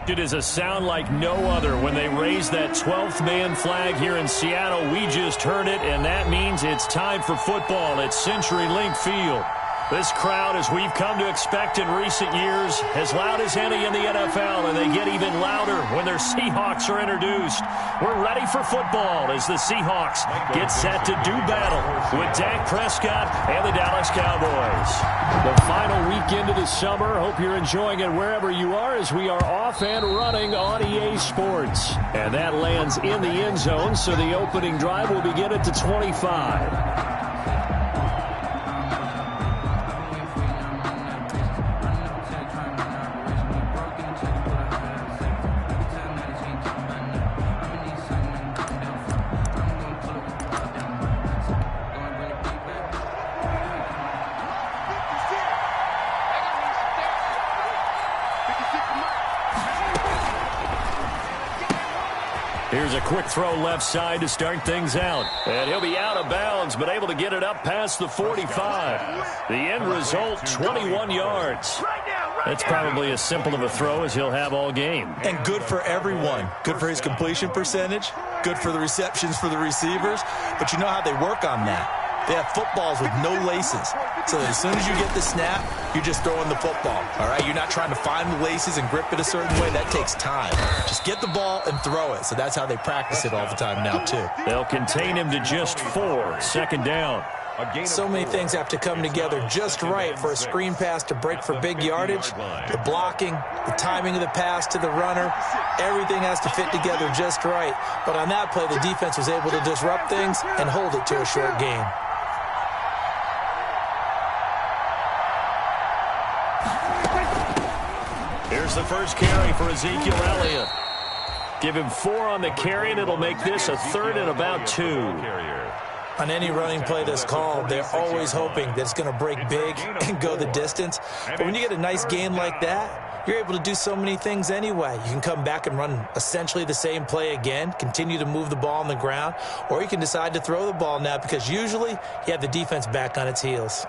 It is a sound like no other when they raise that 12th man flag here in Seattle. We just heard it, and that means it's time for football at CenturyLink Field. This crowd, as we've come to expect in recent years, as loud as any in the NFL, and they get even louder when their Seahawks are introduced. We're ready for football as the Seahawks get set to do battle with Dak Prescott and the Dallas Cowboys. The final weekend of the summer. Hope you're enjoying it wherever you are as we are off and running on EA Sports. And that lands in the end zone, so the opening drive will begin at the 25. Here's a quick throw left side to start things out. And he'll be out of bounds, but able to get it up past the 45. The end result, 21 yards. That's probably as simple of a throw as he'll have all game. And good for everyone. Good for his completion percentage. Good for the receptions for the receivers. But you know how they work on that. They have footballs with no laces. So that as soon as you get the snap, you're just throwing the football. All right? You're not trying to find the laces and grip it a certain way. That takes time. Just get the ball and throw it. So that's how they practice it all the time now, too. They'll contain him to just 4. Second down. So many things have to come together just right for a screen pass to break for big yardage. The blocking, the timing of the pass to the runner, everything has to fit together just right. But on that play, the defense was able to disrupt things and hold it to a short game. Here's the first carry for Ezekiel Elliott. Give him 4 on the carry, and it'll make this a 3rd and about 2. On any running play that's called, they're always hoping that it's going to break big and go the distance. But when you get a nice gain like that, you're able to do so many things anyway. You can come back and run essentially the same play again, continue to move the ball on the ground, or you can decide to throw the ball now because usually you have the defense back on its heels.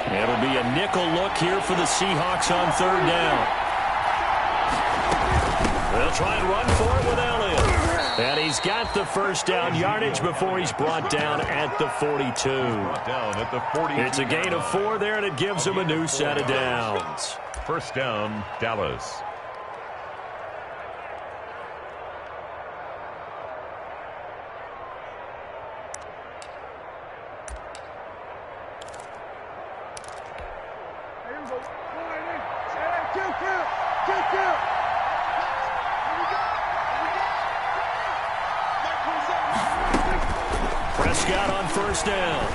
It'll be a nickel look here for the Seahawks on 3rd down. They'll try and run for it with Elliott. And he's got the first down yardage before he's brought down at the 42. It's a gain of 4 there, and it gives him a new set of downs. First down, Dallas. Prescott on first down.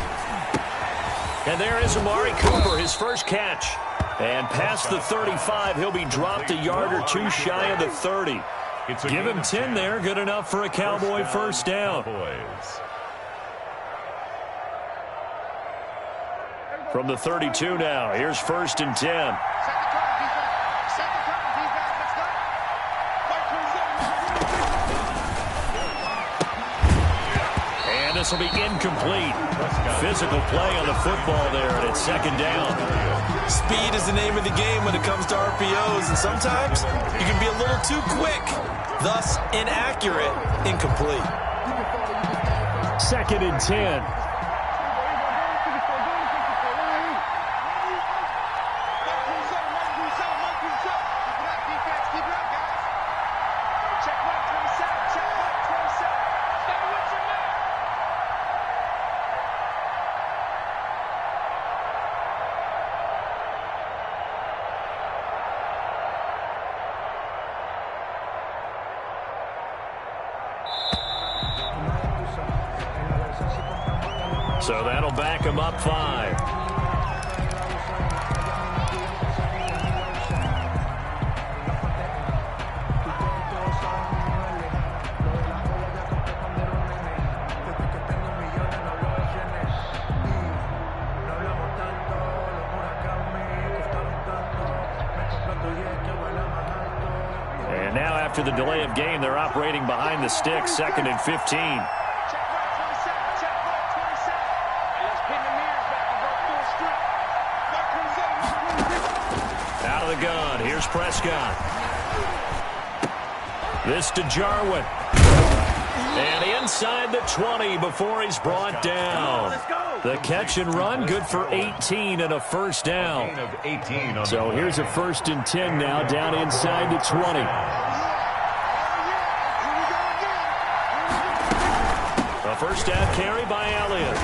And there is Amari Cooper, his first catch. And past the 35, he'll be dropped a yard or 2 shy of the 30. Give him 10 there, good enough for a Cowboy first down. From the 32 now, here's 1st and 10. This will be incomplete. Physical play on the football there, and it's 2nd down. Speed is the name of the game when it comes to RPOs, and sometimes you can be a little too quick, thus inaccurate, incomplete. 2nd and 10. So that'll back him up 5. And now after the delay of game, they're operating behind the sticks, 2nd and 15. Here's Prescott. This to Jarwin. And inside the 20 before he's brought down. The catch and run, good for 18 and a first down. So here's a 1st and 10 now, down inside the 20. A first down carry by Elliott.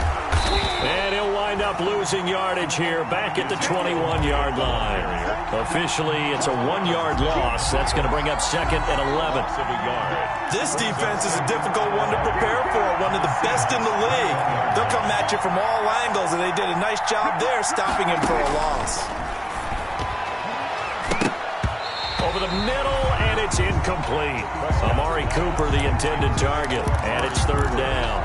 And he'll wind up losing yardage here back at the 21-yard line. Officially, it's a 1-yard loss. That's going to bring up 2nd and 11. This defense is a difficult one to prepare for, one of the best in the league. They'll come at you from all angles, and they did a nice job there stopping him for a loss. Over the middle, and it's incomplete. Amari Cooper, the intended target, and it's 3rd down.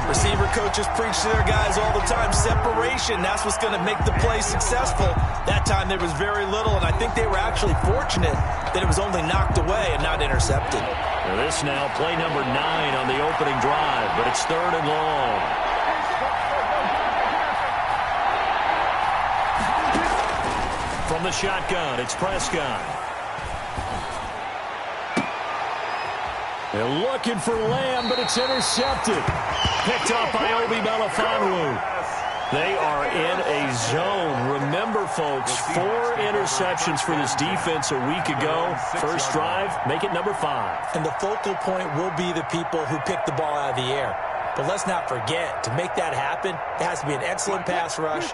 Receiver coaches preach to their guys all the time. Separation, that's what's going to make the play successful. That time there was very little, and I think they were actually fortunate that it was only knocked away and not intercepted. Now this now, play number 9 on the opening drive, but it's 3rd and long. From the shotgun, it's Prescott. They're looking for Lamb, but it's intercepted. Picked up by Obi Melifonwu. They are in a zone. Remember, folks, 4 interceptions for this defense a week ago. First drive, make it number 5. And the focal point will be the people who pick the ball out of the air. But let's not forget, to make that happen, there has to be an excellent pass rush,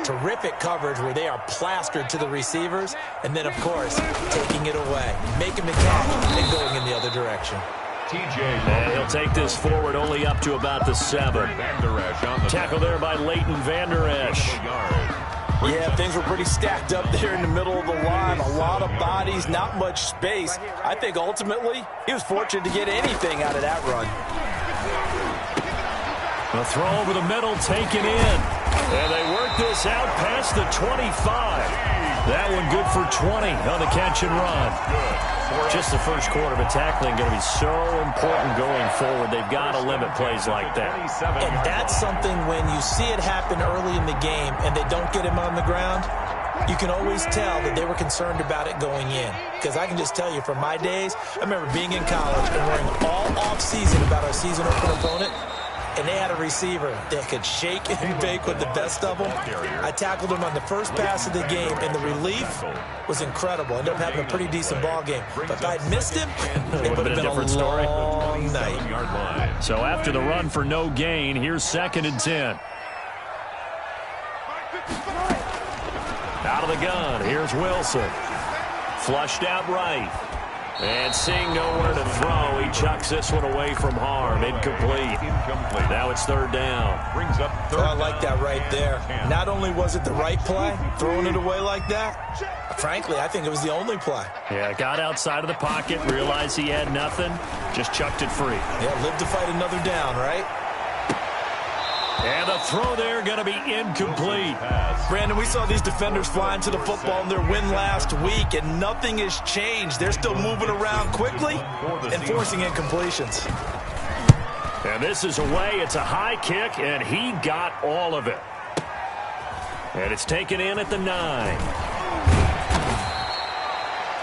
terrific coverage where they are plastered to the receivers, and then, of course, taking it away, making the catch, and going in the other direction. And he'll take this forward only up to about the 7. Tackle there by Leighton Vander Esch. Yeah, things were pretty stacked up there in the middle of the line. A lot of bodies, not much space. I think ultimately he was fortunate to get anything out of that run. A throw over the middle taken in. And they work this out past the 25. That one good for 20 on the catch and run. Just the first quarter, but tackling going to be so important going forward. They've got to limit plays like that. And that's something when you see it happen early in the game and they don't get him on the ground, you can always tell that they were concerned about it going in. Because I can just tell you from my days, I remember being in college and worrying all off-season about our season opener opponent. And they had a receiver that could shake and bake with the best of them. I tackled him on the first pass of the game, and the relief was incredible. Ended up having a pretty decent ball game. But if I'd missed him, it would have been a different story. Long night. So after the run for no gain, here's 2nd and 10. Out of the gun, here's Wilson. Flushed out right. And seeing nowhere to throw, he chucks this one away from harm. Incomplete. Now it's 3rd down. Brings up 3rd I like that right there. Not only was it the right play, throwing it away like that, frankly, I think it was the only play. Yeah, got outside of the pocket, realized he had nothing, just chucked it free. Yeah, live to fight another down, right? And the throw there going to be incomplete. Brandon, we saw these defenders flying to the football in their win last week, and nothing has changed. They're still moving around quickly and forcing incompletions. And this is away. It's a high kick, and he got all of it. And it's taken in at the 9.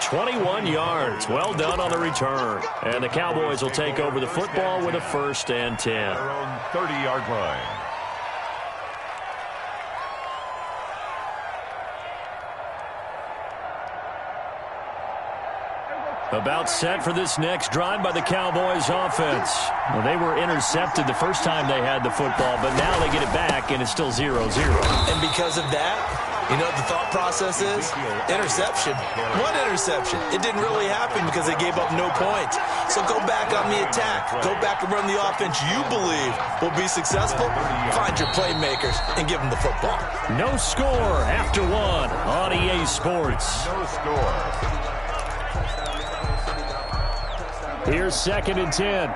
21 yards. Well done on the return. And the Cowboys will take over the football with a 1st and 10. Their own 30-yard line. About set for this next drive by the Cowboys offense. Well, they were intercepted the first time they had the football, but now they get it back, and it's still 0-0. And because of that, you know what the thought process is? Interception. One interception. It didn't really happen because they gave up no points. So go back on the attack. Go back and run the offense you believe will be successful. Find your playmakers and give them the football. No score after 1 on EA Sports. No score. Here's 2nd and 10.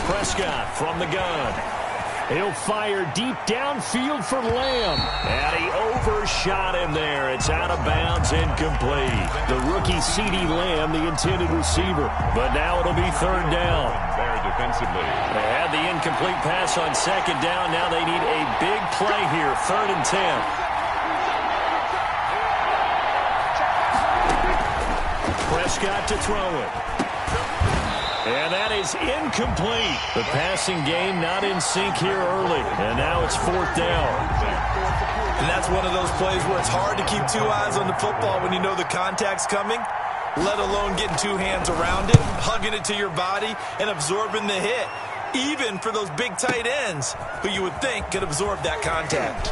Prescott from the gun. He'll fire deep downfield for Lamb. And he overshot him there. It's out of bounds, incomplete. The rookie CeeDee Lamb, the intended receiver. But now it'll be 3rd down. defensively. They had the incomplete pass on second down. Now they need a big play here, 3rd and 10. Prescott to throw it. And that is incomplete. The passing game not in sync here early. And now it's 4th down. And that's one of those plays where it's hard to keep 2 eyes on the football when you know the contact's coming, let alone getting 2 hands around it, hugging it to your body, and absorbing the hit, even for those big tight ends who you would think could absorb that contact.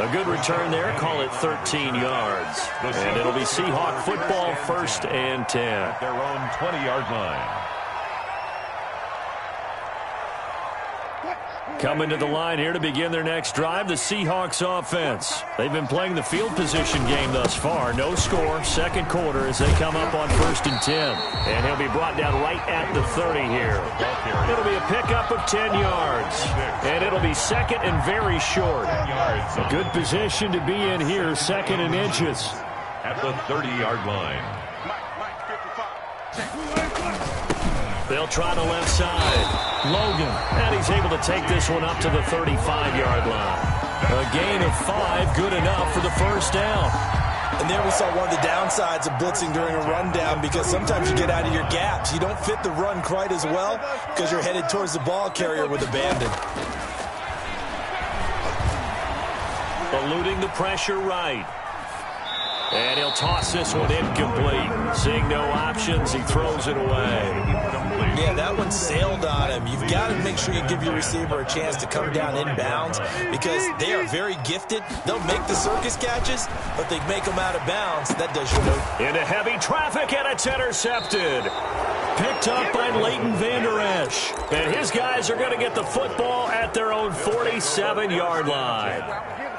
A good return there. Call it 13 yards. And it'll be Seahawk football, 1st and 10. At their own 20-yard line. Coming to the line here to begin their next drive, the Seahawks offense. They've been playing the field position game thus far. No score, 2nd quarter as they come up on 1st and 10. And he'll be brought down right at the 30 here. It'll be a pickup of 10 yards. And it'll be 2nd and very short. A good position to be in here, 2nd and inches. At the 30-yard line. They'll try the left side. Logan, and he's able to take this one up to the 35-yard line. A gain of 5, good enough for the 1st down. And there we saw one of the downsides of blitzing during a rundown, because sometimes you get out of your gaps. You don't fit the run quite as well because you're headed towards the ball carrier with abandon. Eluding the pressure right. And he'll toss this one incomplete. Seeing no options, he throws it away. Yeah, that one sailed on him. You've got to make sure you give your receiver a chance to come down inbounds, because they are very gifted. They'll make the circus catches, but they make them out of bounds. That does you no. Into heavy traffic, and it's intercepted. Picked up by Leighton Vander Esch. And his guys are going to get the football at their own 47-yard line.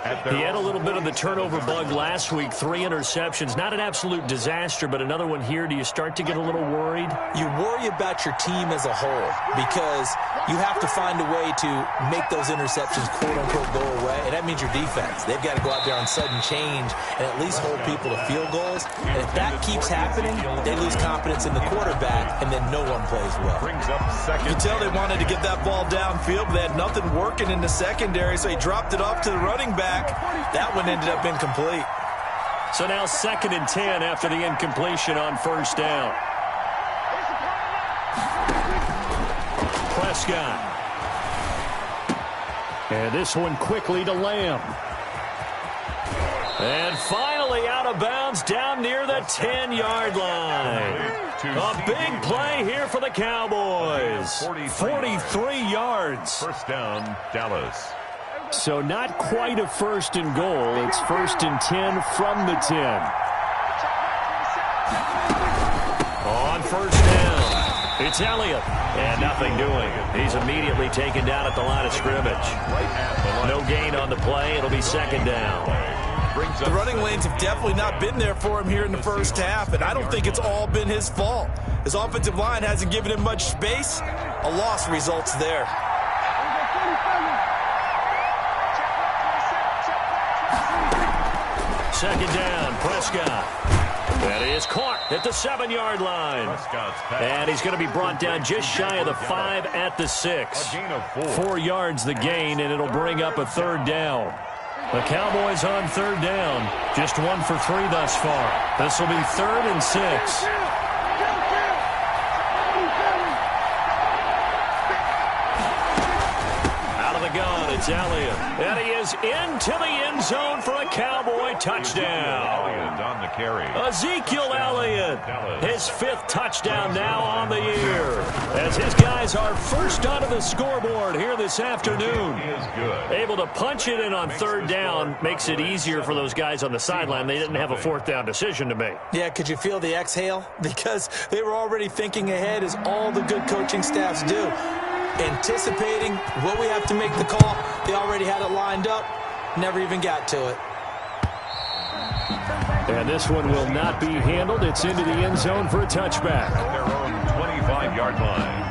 He had a little bit of the turnover bug last week, 3 interceptions. Not an absolute disaster, but another one here. Do you start to get a little worried? You worry about your team as a whole, because you have to find a way to make those interceptions, quote-unquote, go away, and that means your defense. They've got to go out there on sudden change and at least hold people to field goals. And if that keeps happening, they lose confidence in the quarterback, and then no one plays well. Brings up 2nd. You can tell they wanted to get that ball downfield, but they had nothing working in the secondary, so he dropped it off to the running back. That one ended up incomplete. So now 2nd and 10 after the incompletion on 1st down. Prescott. And this one quickly to Lamb. And finally out of bounds down near the 10-yard line. A big play here for the Cowboys. 43 yards. 1st down, Dallas. So not quite a 1st and goal. It's 1st and 10 from the 10. On 1st down, it's Elliott. And nothing doing. He's immediately taken down at the line of scrimmage. No gain on the play. It'll be 2nd down. The running lanes have definitely not been there for him here in the 1st half, and I don't think it's all been his fault. His offensive line hasn't given him much space. A loss results there. Second down, Prescott. That is caught at the 7-yard line. And he's going to be brought down just shy of the 5 at the 6. A gain of 4. 4 yards the gain, and it'll bring up a 3rd down. The Cowboys on 3rd down. Just 1 for 3 thus far. This will be 3rd and 6. It's Elliott. And he is into the end zone for a Cowboy touchdown. Elliott on the carry. Ezekiel Elliott, his 5th touchdown now on the year, as his guys are first onto the scoreboard here this afternoon. He is good. Able to punch it in on 3rd down makes it easier for those guys on the sideline. They didn't have a 4th down decision to make. Yeah, could you feel the exhale? Because they were already thinking ahead, as all the good coaching staffs do. Anticipating what we have to make the call. They already had it lined up. Never even got to it. And this one will not be handled. It's into the end zone for a touchback. Their own 25-yard line.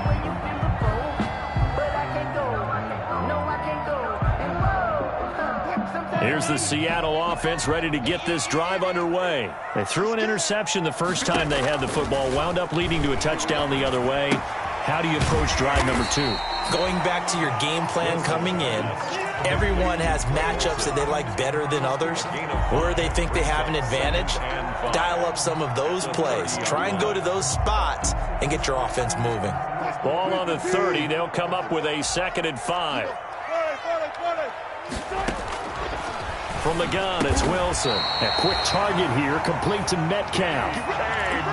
Here's the Seattle offense ready to get this drive underway. They threw an interception the first time they had the football, wound up leading to a touchdown the other way. How do you approach drive number 2? Going back to your game plan coming in, everyone has matchups that they like better than others, where they think they have an advantage. Dial up some of those plays. Try and go to those spots and get your offense moving. Ball on the 30. They'll come up with a 2nd and 5. From the gun, it's Wilson. A quick target here, complete to Metcalf.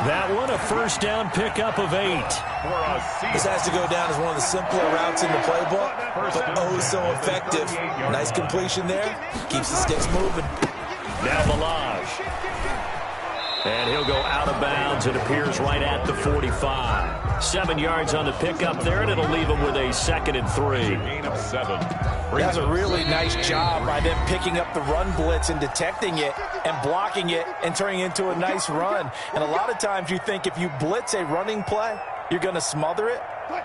That one, a first down pickup of 8. This has to go down as one of the simpler routes in the playbook, but oh so effective. Nice completion there. Keeps the sticks moving. Now Balaj. And he'll go out of bounds. It appears right at the 45. 7 yards on the pickup there, and it'll leave him with a 2nd and 3. Gain of 7. That's a really nice job by them picking up the run blitz and detecting it and blocking it and turning it into a nice run. And a lot of times you think if you blitz a running play, you're going to smother it.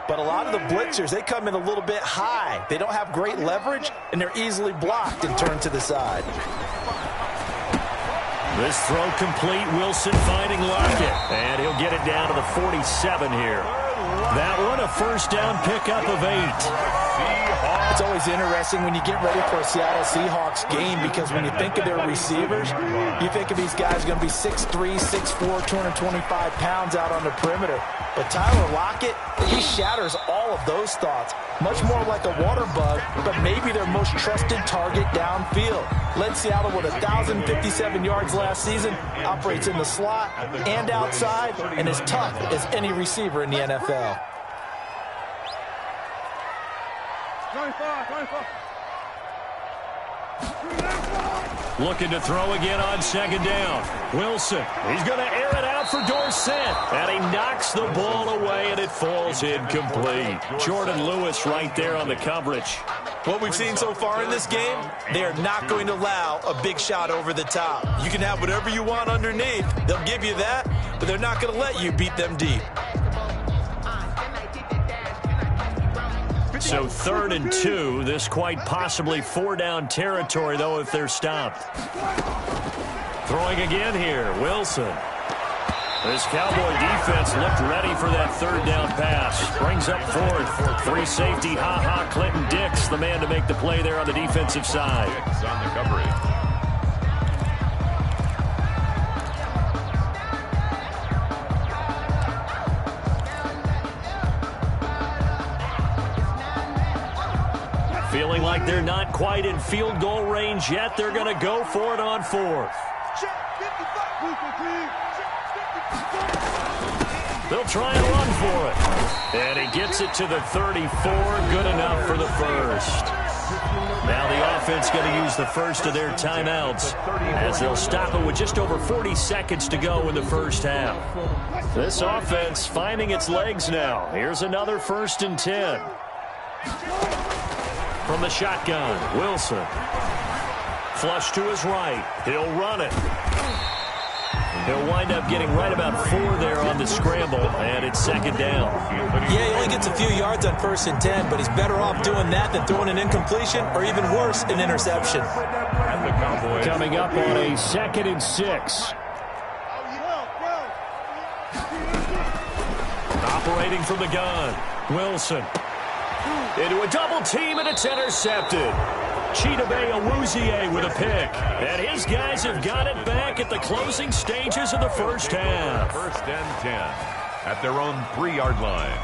But a lot of the blitzers, they come in a little bit high. They don't have great leverage, and they're easily blocked and turned to the side. This throw complete. Wilson finding Lockett. And he'll get it down to the 47 here. That one, a first down pickup of 8. It's always interesting when you get ready for a Seattle Seahawks game because when you think of their receivers, you think of these guys going to be 6'3", 6'4", 225 pounds out on the perimeter. But Tyler Lockett, he shatters all of those thoughts. Much more like a water bug, but maybe their most trusted target downfield. Led Seattle with 1,057 yards last season, operates in the slot and outside, and is tough as any receiver in the NFL. 25. Looking to throw again on 2nd down. Wilson, he's going to air it out for Dorsett. And he knocks the ball away, and it falls incomplete. Jordan Lewis right there on the coverage. What we've seen so far in this game, they are not going to allow a big shot over the top. You can have whatever you want underneath. They'll give you that, but they're not going to let you beat them deep. So 3rd and 2. This quite possibly 4-down territory, though, if they're stopped. Throwing again here, Wilson. This Cowboy defense looked ready for that 3rd down pass. Brings up 4th. Free safety, Clinton Dix, the man to make the play there on the defensive side. Dix on the coverage. Feeling like they're not quite in field goal range yet. They're going to go for it on 4th. They'll try and run for it. And he gets it to the 34. Good enough for the first. Now the offense going to use the first of their timeouts as they'll stop it with just over 40 seconds to go in the first half. This offense finding its legs now. Here's another 1st and 10. From the shotgun, Wilson. Flush to his right. He'll run it. He'll wind up getting right about 4 there on the scramble, and it's 2nd down. Yeah, he only gets a few yards on 1st and 10, but he's better off doing that than throwing an incompletion or even worse, an interception. And the Cowboys coming up on a 2nd and 6. Operating from the gun, Wilson. Into a double team, and it's intercepted. Chidobe Awuzie with a pick. And his guys have got it back at the closing stages of the first half. 1st and 10 at their own 3-yard line.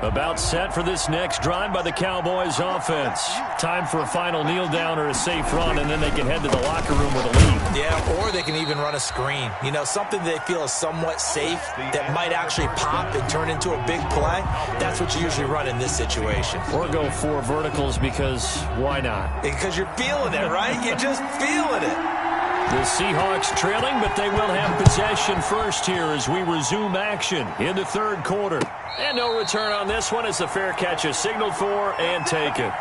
About set for this next drive by the Cowboys offense. Time for a final kneel down or a safe run, and then they can head to the locker room with a lead. Yeah, or they can even run a screen. You know, something they feel is somewhat safe that might actually pop and turn into a big play. That's what you usually run in this situation. Or go 4 verticals because why not? Because you're feeling it, right? You're just feeling it. The Seahawks trailing, but they will have possession first here as we resume action in the 3rd quarter. And no return on this one as the fair catch is signaled for and taken.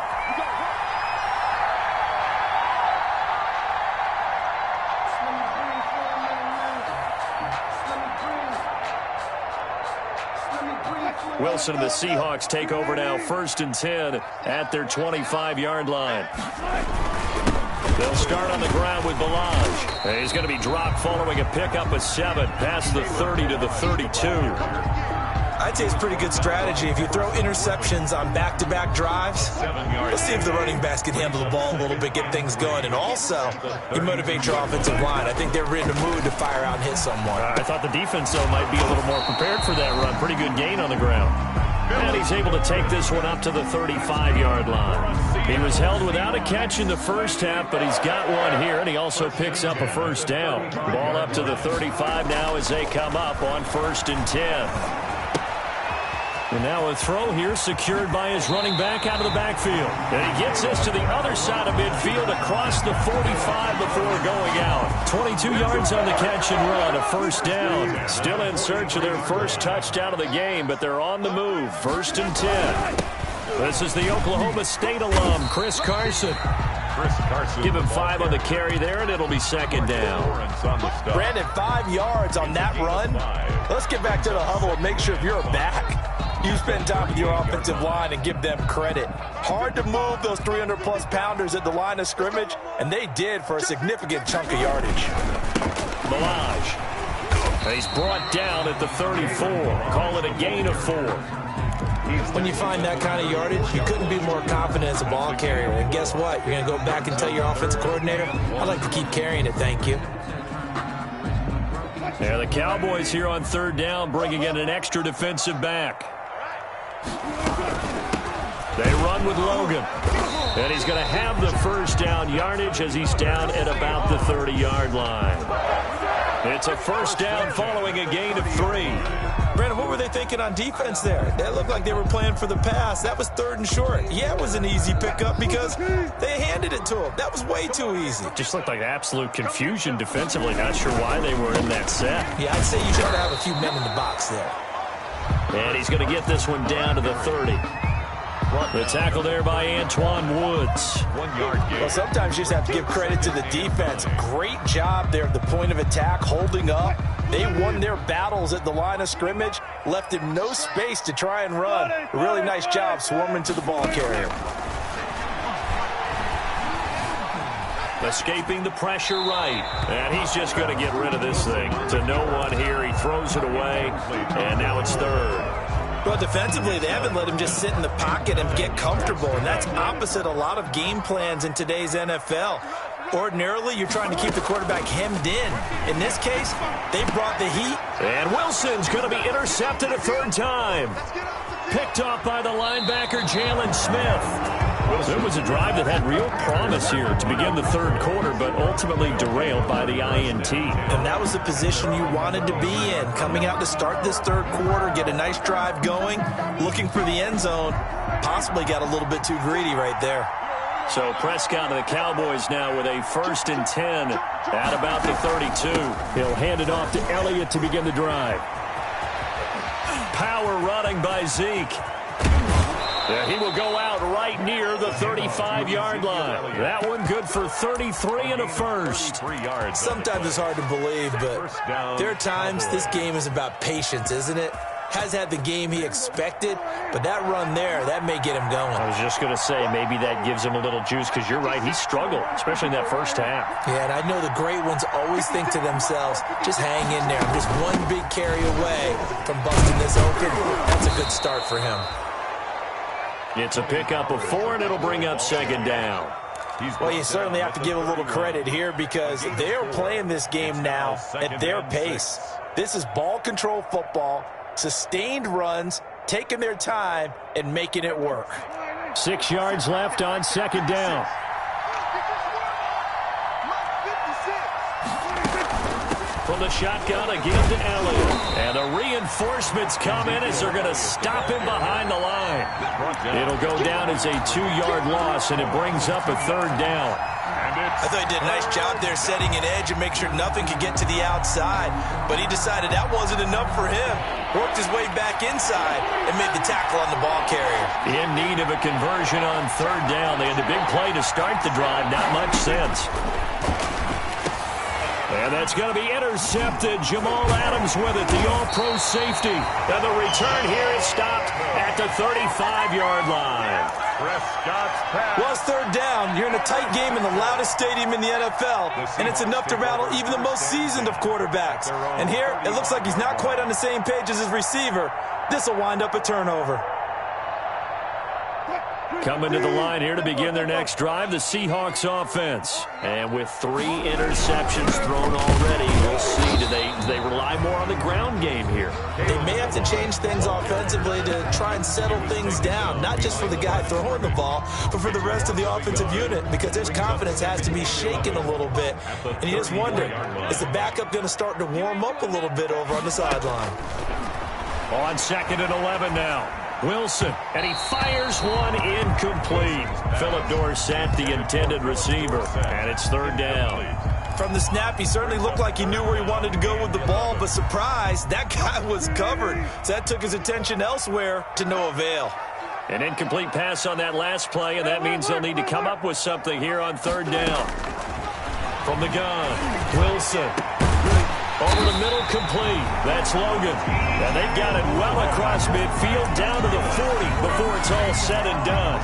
Wilson and the Seahawks take over now, 1st and 10 at their 25-yard line. They'll start on the ground with Balaj. He's going to be dropped following a pickup of 7 past the 30 to the 32. I'd say it's pretty good strategy. If you throw interceptions on back-to-back drives, let's see if the running backs can handle the ball a little bit, get things going. And also, you motivate your offensive line. I think they're in the mood to fire out and hit someone. I thought the defense, though, might be a little more prepared for that run. Pretty good gain on the ground. And he's able to take this one up to the 35-yard line. He was held without a catch in the first half, but he's got one here, and he also picks up a first down. Ball up to the 35 now as they come up on 1st and 10. And now a throw here secured by his running back out of the backfield. And he gets this to the other side of midfield across the 45 before going out. 22 yards on the catch and run, a first down. Still in search of their first touchdown of the game, but they're on the move. 1st and 10. This is the Oklahoma State alum, Chris Carson. Give him 5 on the carry there, and it'll be 2nd down. Brandon, 5 yards on that run. Let's get back to the huddle and make sure if you're back, you spend time with your offensive line and give them credit. Hard to move those 300-plus pounders at the line of scrimmage, and they did for a significant chunk of yardage. Balaj. He's brought down at the 34. Call it a gain of 4. When you find that kind of yardage, you couldn't be more confident as a ball carrier. And guess what? You're going to go back and tell your offensive coordinator, I'd like to keep carrying it, thank you. Yeah, the Cowboys here on 3rd down, bringing in an extra defensive back. They run with Logan. And he's going to have the first down yardage as he's down at about the 30-yard line. It's a first down following a gain of 3. Brandon, what were they thinking on defense there? That looked like they were playing for the pass. That was 3rd and short. Yeah, it was an easy pickup because they handed it to him. That was way too easy. Just looked like absolute confusion defensively. Not sure why they were in that set. Yeah, I'd say you try to have a few men in the box there. And he's going to get this one down to the 30. The tackle there by Antoine Woods. 1 yard gain. Well, sometimes you just have to give credit to the defense. Great job there at the point of attack, holding up. They won their battles at the line of scrimmage, left him no space to try and run. A really nice job swarming to the ball carrier. Escaping the pressure right. And he's just going to get rid of this thing. To no one here. He throws it away. And now it's 3rd. Well, defensively, they haven't let him just sit in the pocket and get comfortable, and that's opposite a lot of game plans in today's NFL. Ordinarily, you're trying to keep the quarterback hemmed in. In this case, they brought the heat. And Wilson's going to be intercepted a 3rd time. Picked off by the linebacker, Jalen Smith. It was a drive that had real promise here to begin the 3rd quarter, but ultimately derailed by the INT. And that was the position you wanted to be in. Coming out to start this 3rd quarter, get a nice drive going, looking for the end zone. Possibly got a little bit too greedy right there. So Prescott and the Cowboys now with a 1st and 10 at about the 32. He'll hand it off to Elliott to begin the drive. Power running by Zeke. Yeah, he will go out right near the 35-yard line. That one good for 33 and a first. Sometimes it's hard to believe, but there are times this game is about patience, isn't it? Has had the game he expected, but that run there, that may get him going. I was just going to say, maybe that gives him a little juice, because you're right, he struggled, especially in that first half. Yeah, and I know the great ones always think to themselves, just hang in there. I'm just one big carry away from busting this open. That's a good start for him. It's a pickup of 4, and it'll bring up 2nd down. Well, you certainly have to give a little credit here because they are playing this game now at their pace. This is ball control football, sustained runs, taking their time, and making it work. 6 yards left on 2nd down. From the shotgun again to Elliott. And the reinforcements come in as they're going to stop him behind the line. It'll go down as a 2-yard loss, and it brings up a 3rd down. I thought he did a nice job there setting an edge and make sure nothing could get to the outside. But he decided that wasn't enough for him. Worked his way back inside and made the tackle on the ball carrier. In need of a conversion on 3rd down. They had the big play to start the drive. Not much sense. And that's going to be intercepted. Jamal Adams with it, the all-pro safety. And the return here is stopped at the 35-yard line. Well, it's third down. You're in a tight game in the loudest stadium in the NFL, and it's enough to rattle even the most seasoned of quarterbacks. And here, it looks like he's not quite on the same page as his receiver. This will wind up a turnover. Coming to the line here to begin their next drive, the Seahawks offense. And with 3 interceptions thrown already, we'll see. Do they rely more on the ground game here? They may have to change things offensively to try and settle things down, not just for the guy throwing the ball, but for the rest of the offensive unit, because their confidence has to be shaken a little bit. And you just wonder, is the backup going to start to warm up a little bit over on the sideline? On 2nd and 11 now. Wilson, and he fires one incomplete. Philip Dorsett, the intended receiver, and it's third down. From the snap, he certainly looked like he knew where he wanted to go with the ball, but surprise, that guy was covered. So that took his attention elsewhere to no avail. An incomplete pass on that last play, and that means they'll need to come up with something here on third down. From the gun, Wilson. Over the middle, complete. That's Logan. And they've got it well across midfield, down to the 40 before it's all said and done.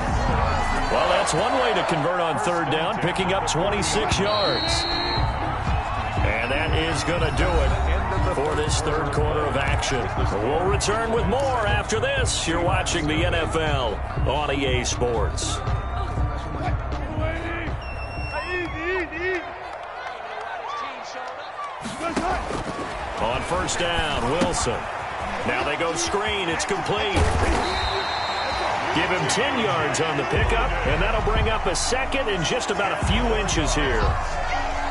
Well, that's one way to convert on third down, picking up 26 yards. And that is going to do it for this third quarter of action. We'll return with more after this. You're watching the NFL on EA Sports. On first down, Wilson. Now they go screen. It's complete. Give him 10 yards on the pickup, and that'll bring up a second and just about a few inches here.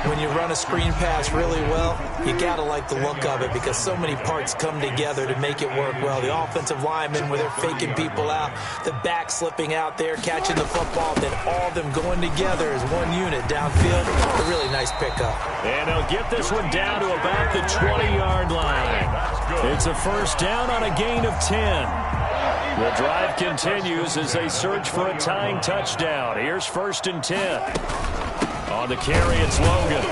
When you run a screen pass really well, you got to like the look of it because so many parts come together to make it work well. The offensive linemen, where they're faking people out, the back slipping out there, catching the football, then all of them going together as one unit downfield. A really nice pickup. And they'll get this one down to about the 20-yard line. It's a first down on a gain of 10. The drive continues as they search for a tying touchdown. Here's 1st and 10. On the carry, it's Logan.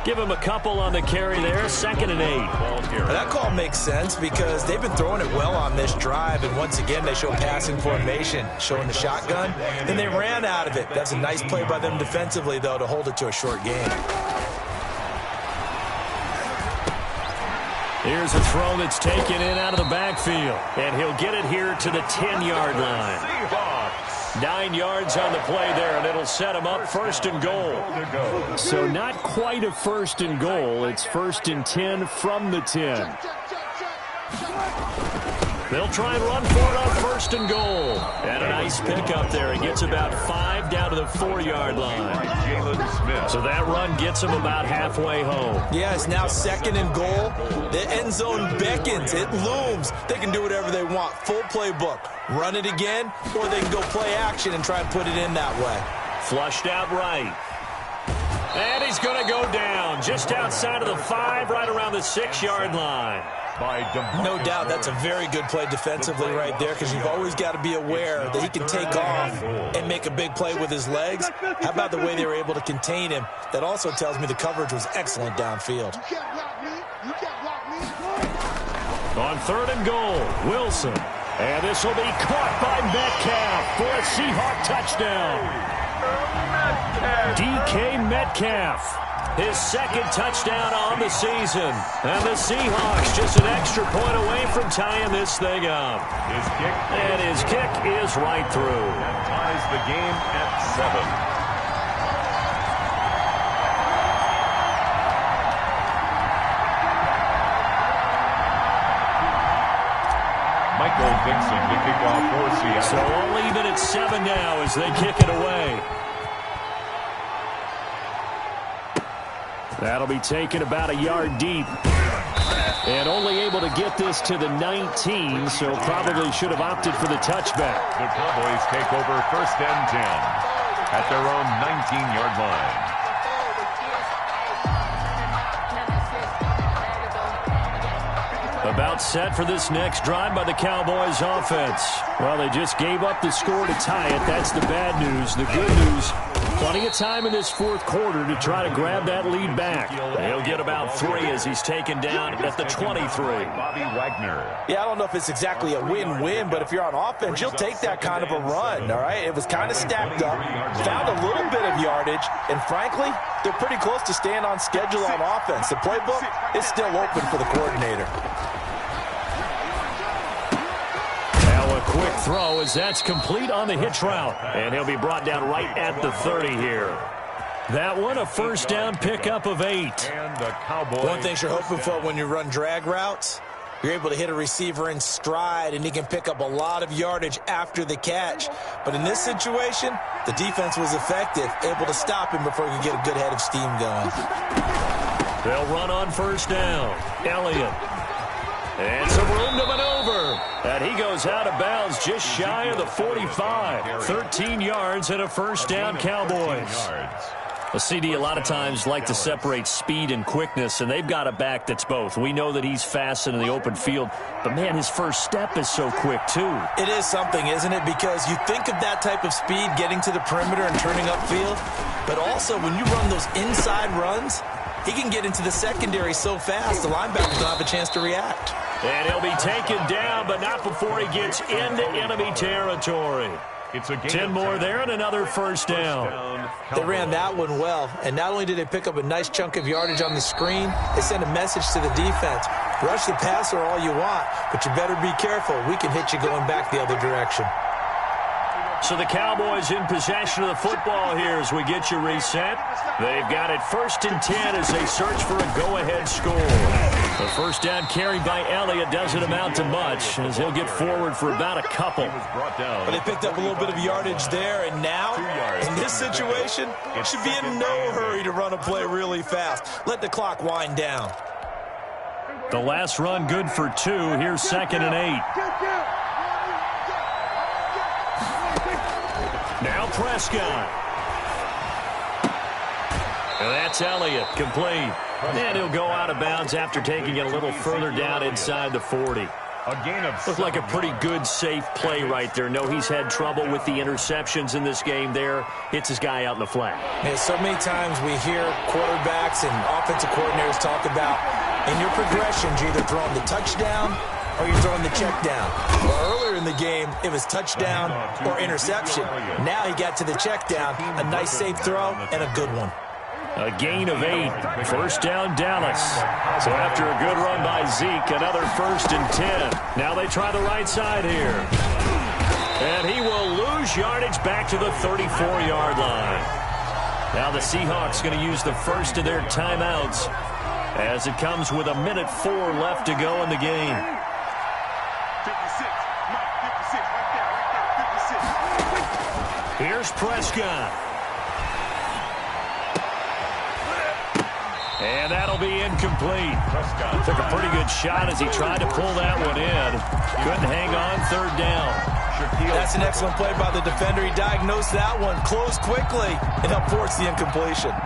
Give him a couple on the carry there. 2nd and 8. That call makes sense because they've been throwing it well on this drive, and once again they show passing formation, showing the shotgun, and they ran out of it. That's a nice play by them defensively, though, to hold it to a short gain. Here's a throw that's taken in out of the backfield, and he'll get it here to the 10-yard line. 9 yards on the play there, and it'll set him up 1st and goal. So not quite a 1st and goal. It's 1st and 10 from the 10. They'll try and run for it on 1st and goal. And a nice pickup there. He gets about 5 down to the 4-yard line. So that run gets him about halfway home. Yeah, it's now 2nd and goal. The end zone beckons. It looms. They can do whatever they want. Full playbook. Run it again, or they can go play action and try and put it in that way. Flushed out right. And he's going to go down just outside of the 5, right around the 6-yard line. No doubt that's a very good play defensively right there because you've always got to be aware that he can take off and make a big play with his legs. How about the way they were able to contain him? That also tells me the coverage was excellent downfield. On 3rd and goal, Wilson. And this will be caught by Metcalf for a Seahawk touchdown. DK Metcalf. His 2nd touchdown on the season. And the Seahawks just an extra point away from tying this thing up. And his kick is right through. That ties the game at 7. Michael Dixon to kick off for Seattle. So we'll leave it at 7 now as they kick it away. That'll be taken about a yard deep. And only able to get this to the 19, so probably should have opted for the touchback. The Cowboys take over 1st and 10 at their own 19-yard line. About set for this next drive by the Cowboys offense. Well, they just gave up the score to tie it. That's the bad news. The good news, Plenty of time in this fourth quarter to try to grab that lead back. He'll get about 3 as he's taken down at the 23. Bobby Wagner. Yeah, I don't know if it's exactly a win-win, but if you're on offense, you'll take that kind of a run, all right? It was kind of stacked up, found a little bit of yardage, and frankly, they're pretty close to staying on schedule on offense. The playbook is still open for the coordinator. Quick throw as that's complete on the hitch route. And he'll be brought down right at the 30 here. That one, a first down pickup of 8. And the Cowboys. One thing you're hoping for when you run drag routes, you're able to hit a receiver in stride, and he can pick up a lot of yardage after the catch. But in this situation, the defense was effective, able to stop him before he could get a good head of steam going. They'll run on first down. Elliott. And some room to maneuver. And he goes out of bounds just shy of the 45. 13 yards and a first down, Cowboys. Well, CD, a lot of times like to separate speed and quickness, and they've got a back that's both. We know that he's fast in the open field, but, man, his first step is so quick, too. It is something, isn't it? Because you think of that type of speed getting to the perimeter and turning upfield, but also when you run those inside runs, he can get into the secondary so fast the linebackers don't have a chance to react. And he'll be taken down, but not before he gets into enemy territory. It's a 10 more there and another first down. They ran that one well, and not only did they pick up a nice chunk of yardage on the screen, they sent a message to the defense. Rush the passer all you want, but you better be careful. We can hit you going back the other direction. So the Cowboys in possession of the football here as we get you reset. They've got it 1st and 10 as they search for a go-ahead score. The first down carried by Elliott doesn't amount to much as he'll get forward for about a couple. But they picked up a little bit of yardage there, and now, in this situation, should be in no hurry to run a play really fast. Let the clock wind down. The last run good for 2. Here's 2nd and 8. Now Prescott. And that's Elliott, complete. And he'll go out of bounds after taking it a little further down inside the 40. A gain of Looked like a pretty good, safe play right there. No, he's had trouble with the interceptions in this game there. Hits his guy out in the flat. Yeah, so many times we hear quarterbacks and offensive coordinators talk about in your progressions, you're either throwing the touchdown or you're throwing the check down. Well, earlier in the game, it was touchdown or interception. Now he got to the check down, a nice safe throw, and a good one. A gain of 8. First down, Dallas. So after a good run by Zeke, another 1st and 10. Now they try the right side here. And he will lose yardage back to the 34-yard line. Now the Seahawks going to use the first of their timeouts as it comes with 1:04 left to go in the game. 56. Right there. Here's Prescott. And that'll be incomplete. Took a pretty good shot as he tried to pull that one in. Couldn't hang on, 3rd down. That's an excellent play by the defender. He diagnosed that one, closed quickly, and helped force the incompletion.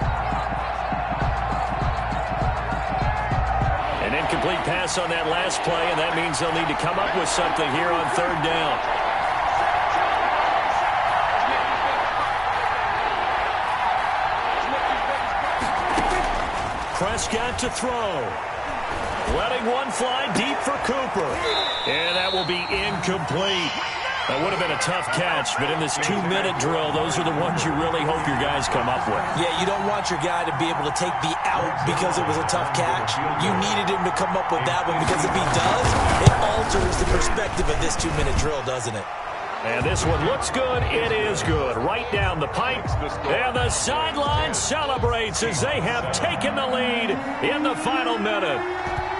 An incomplete pass on that last play, and that means they'll need to come up with something here on 3rd down. Prescott to throw. Letting one fly deep for Cooper. And that will be incomplete. That would have been a tough catch, but in this 2-minute drill, those are the ones you really hope your guys come up with. Yeah, you don't want your guy to be able to take the out because it was a tough catch. You needed him to come up with that one because if he does, it alters the perspective of this 2-minute drill, doesn't it? And this one looks good. It is good. Right down the pipe. And the sideline celebrates as they have taken the lead in the final minute.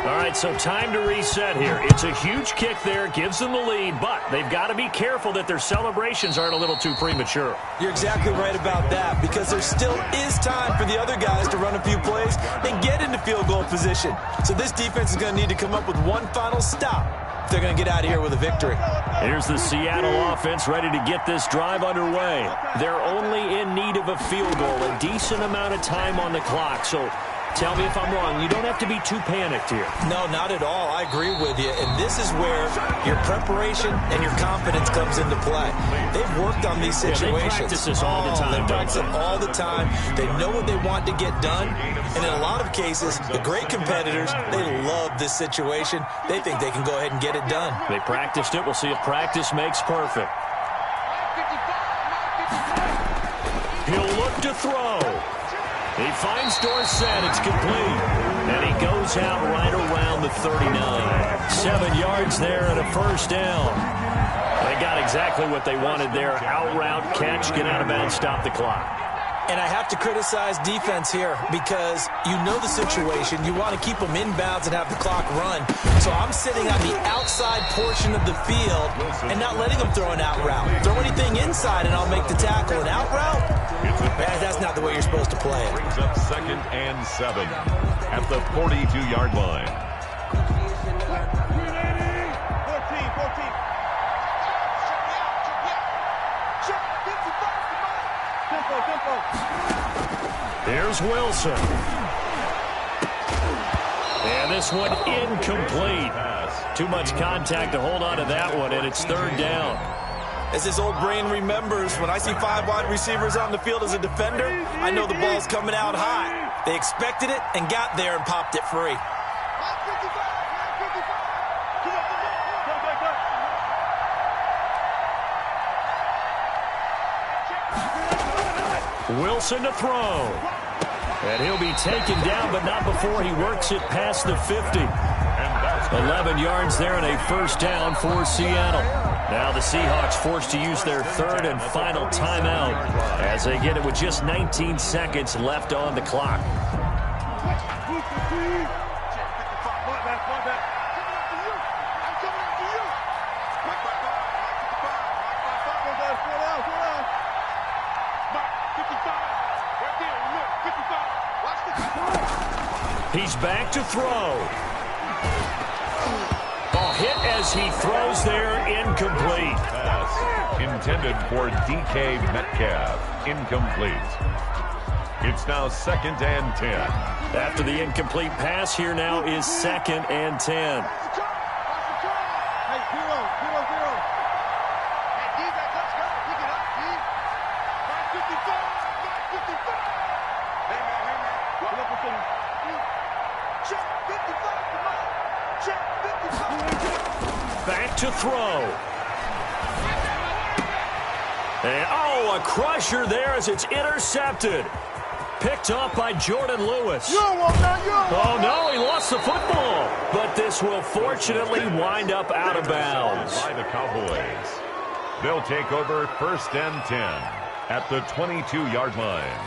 All right, so time to reset here. It's a huge kick there. Gives them the lead, but they've got to be careful that their celebrations aren't a little too premature. You're exactly right about that because there still is time for the other guys to run a few plays and get into field goal position. So this defense is going to need to come up with one final stop if they're going to get out of here with a victory. Here's the Seattle offense ready to get this drive underway. They're only in need of a field goal, a decent amount of time on the clock. So Tell me if I'm wrong. You don't have to be too panicked here. No, not at all. I agree with you. And this is where your preparation and your confidence comes into play. They've worked on these situations. Yeah, they practice this all the time. They practice it all the time. They know what they want to get done. And in a lot of cases, the great competitors, they love this situation. They think they can go ahead and get it done. They practiced it. We'll see if practice makes perfect. He'll look to throw. He finds Dorsett. It's complete. And he goes out right around the 39. 7 yards there and a first down. They got exactly what they wanted there. Out route, catch, get out of bounds, stop the clock. And I have to criticize defense here because you know the situation. You want to keep them inbounds and have the clock run. So I'm sitting on the outside portion of the field and not letting them throw an out route. Throw anything inside and I'll make the tackle. An out route? That's not the way you're supposed to play it. Brings up 2nd and 7 at the 42-yard line. 14. Here's Wilson. And this one incomplete. Too much contact to hold on to that one, and it's 3rd down. As his old brain remembers, when I see 5 wide receivers on the field as a defender, I know the ball's coming out high. They expected it and got there and popped it free. Wilson to throw. And he'll be taken down, but not before he works it past the 50. 11 yards there and a first down for Seattle. Now the Seahawks forced to use their 3rd and final timeout as they get it with just 19 seconds left on the clock. He's back to throw. Hit as he throws there, incomplete. Pass intended for DK Metcalf, incomplete. It's now 2nd and 10. After the incomplete pass, here now is 2nd and 10. Back to throw. And, a crusher there as it's intercepted. Picked off by Jordan Lewis. Oh, no, he lost the football. But this will fortunately wind up out of bounds. By the Cowboys. They'll take over 1st and 10 at the 22-yard line.